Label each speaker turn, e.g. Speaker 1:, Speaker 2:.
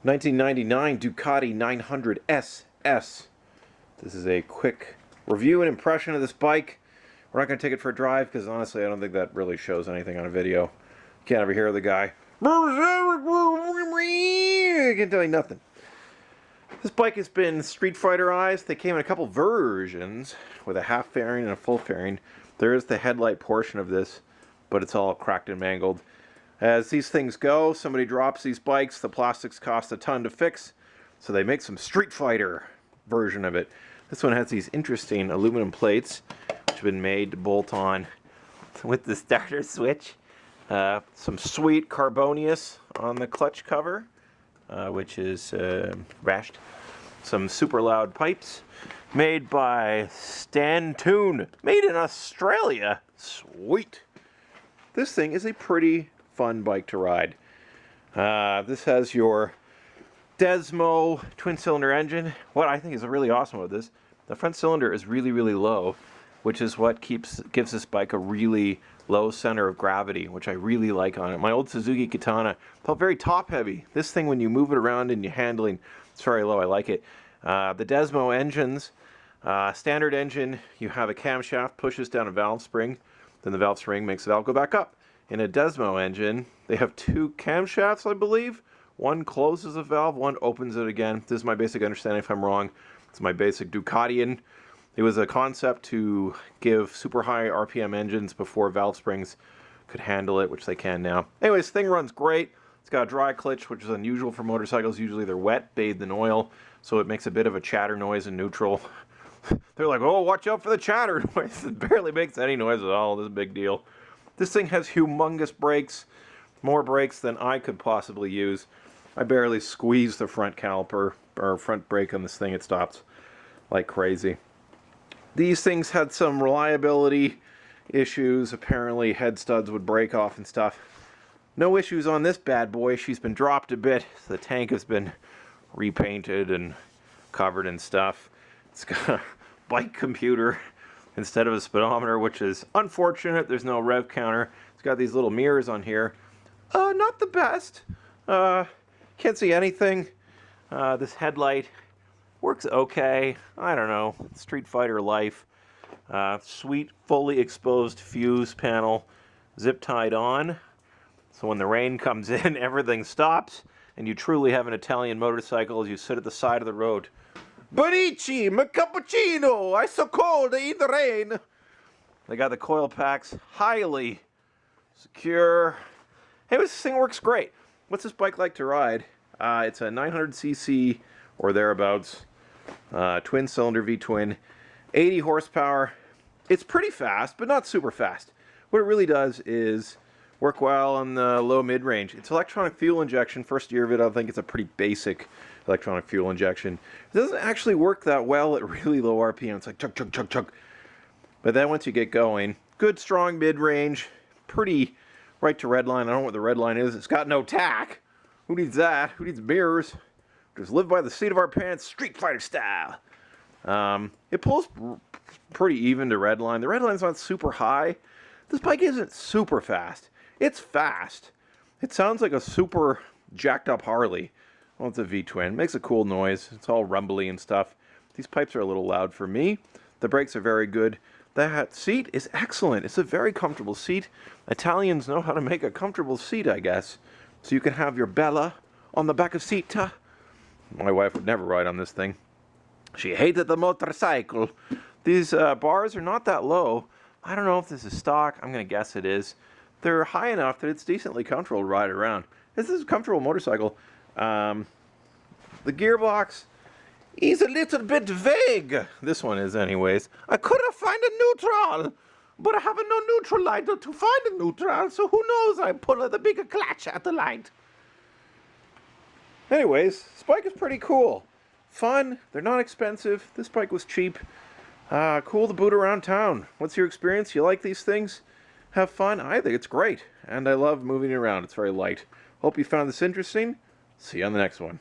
Speaker 1: 1999 Ducati 900 SS. This is a quick review and impression of this bike. We're not going to take it for a drive because honestly I don't think that really shows anything on a video. You can't ever hear the guy. I can't tell you nothing. This bike has been Street Fighterized. They came in a couple versions with a half fairing and a full fairing. There is the headlight portion of this, but it's all cracked and mangled. As these things go, somebody drops these bikes, the plastics cost a ton to fix, so they make some Street Fighter version of it. This one has these interesting aluminum plates, which have been made to bolt on with the starter switch. Some sweet Carbonius on the clutch cover, which is rashed. Some super loud pipes, made by Stantoon, made in Australia. Sweet. This thing is a pretty fun bike to ride. This has your Desmo twin-cylinder engine. What I think is really awesome about this, the front cylinder is really, really low, which is what gives this bike a really low center of gravity, which I really like on it. My old Suzuki Katana felt very top-heavy. This thing, when you move it around and you're handling, it's very low. I like it. The Desmo engines, standard engine, you have a camshaft, pushes down a valve spring, then the valve spring makes the valve go back up. In a Desmo engine, they have two camshafts, I believe. One closes a valve, one opens it again. This is my basic understanding. If I'm wrong, it's my basic Ducatian. It was a concept to give super high RPM engines before valve springs could handle it, which they can now. Anyways, the thing runs great. It's got a dry clutch, which is unusual for motorcycles. Usually they're wet, bathed in oil, so it makes a bit of a chatter noise in neutral. They're like, oh, watch out for the chatter noise. It barely makes any noise at all. This is a big deal. This thing has humongous brakes, more brakes than I could possibly use. I barely squeeze the front caliper or front brake on this thing. It stops like crazy. These things had some reliability issues. Apparently head studs would break off and stuff. No issues on this bad boy. She's been dropped a bit. The tank has been repainted and covered in stuff. It's got a bike computer instead of a speedometer, which is unfortunate. There's no rev counter. It's got these little mirrors on here. Not the best. Can't see anything. This headlight works okay. I don't know. Street Fighter life. Sweet, fully exposed fuse panel, zip tied on. So when the rain comes in, everything stops, and you truly have an Italian motorcycle as you sit at the side of the road. Bonici, my cappuccino, I so cold in the rain. They got the coil packs highly secure. Hey, this thing works great. What's this bike like to ride? It's a 900cc or thereabouts, twin cylinder V-twin, 80 horsepower. It's pretty fast, but not super fast. What it really does is work well on the low mid-range. It's electronic fuel injection. First year of it, I think it's a pretty basic electronic fuel injection. It doesn't actually work that well at really low RPM. It's like chug, chug, chug, chug. But then once you get going, good strong mid-range, pretty right to red line. I don't know what the red line is. It's got no tack. Who needs that? Who needs mirrors? Just live by the seat of our pants, Street Fighter style. It pulls pretty even to red line. The red line's not super high. This bike isn't super fast. It's fast. It sounds like a super jacked up Harley. Well, it's a V-twin. It makes a cool noise. It's all rumbly and stuff. These pipes are a little loud for me. The brakes are very good. That seat is excellent. It's a very comfortable seat. Italians know how to make a comfortable seat, I guess. So you can have your Bella on the back of seat. My wife would never ride on this thing. She hated the motorcycle. These bars are not that low. I don't know if this is stock. I'm going to guess it is. They're high enough that it's decently comfortable to ride around. This is a comfortable motorcycle. The gearbox is a little bit vague. This one is anyways. I could have found a neutral, but I have no neutral light to find a neutral, so who knows? I pull the bigger clutch at the light. Anyways, this bike is pretty cool. Fun. They're not expensive. This bike was cheap. Cool to boot around town. What's your experience? You like these things? Have fun? I think it's great. And I love moving around. It's very light. Hope you found this interesting. See you on the next one.